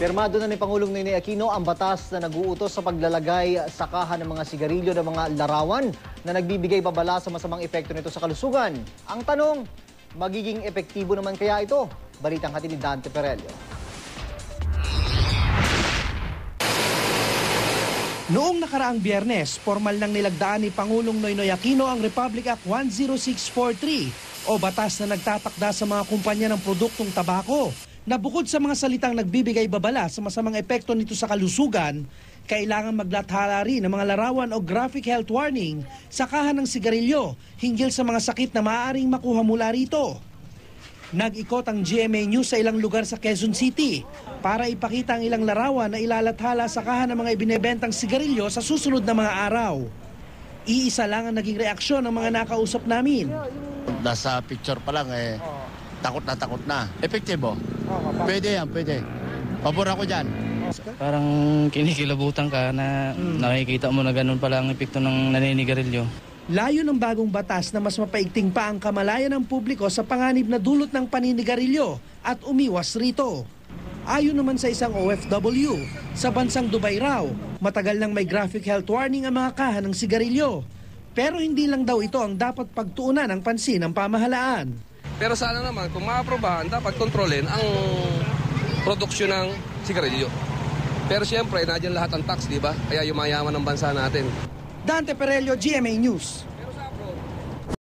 Pirmado na ni Pangulong Noynoy Aquino ang batas na nag-uutos sa paglalagay sa kaha ng mga sigarilyo ng mga larawan na nagbibigay babala sa masamang epekto nito sa kalusugan. Ang tanong, magiging epektibo naman kaya ito? Balitang hatid ni Dante Perello. Noong nakaraang Biyernes, formal nang nilagdaan ni Pangulong Noynoy Aquino ang Republic Act 10643 o batas na nagtatakda sa mga kumpanya ng produktong tabako na bukod sa mga salitang nagbibigay babala sa masamang epekto nito sa kalusugan, kailangan maglathala rin ng mga larawan o graphic health warning sa kaha ng sigarilyo hinggil sa mga sakit na maaaring makuha mula rito. Nag-ikot ang GMA News sa ilang lugar sa Quezon City para ipakita ang ilang larawan na ilalathala sa kaha ng mga ibinebentang sigarilyo sa susunod na mga araw. Iisa lang ang naging reaksyon ng mga nakausap namin. Nasa picture pa lang takot na. Epektibo? Pwede yan, pwede. Pabor ako dyan. Parang kinikilabutan ka na nakikita mo na ganun pala ang epekto ng naninigarilyo. Layo ng bagong batas na mas mapaigting pa ang kamalayan ng publiko sa panganib na dulot ng paninigarilyo at umiwas rito. Ayon naman sa isang OFW, sa bansang Dubai raw, matagal nang may graphic health warning ang mga kaha ng sigarilyo. Pero hindi lang daw ito ang dapat pagtuunan ng pansin ng pamahalaan. Pero sana naman, kung maaprobahan, dapat kontrolin ang produksyon ng sigarilyo. Pero siyempre, nandiyan lahat ang tax, di ba? Kaya yumayaman ng bansa natin. Dante Perello, GMA News.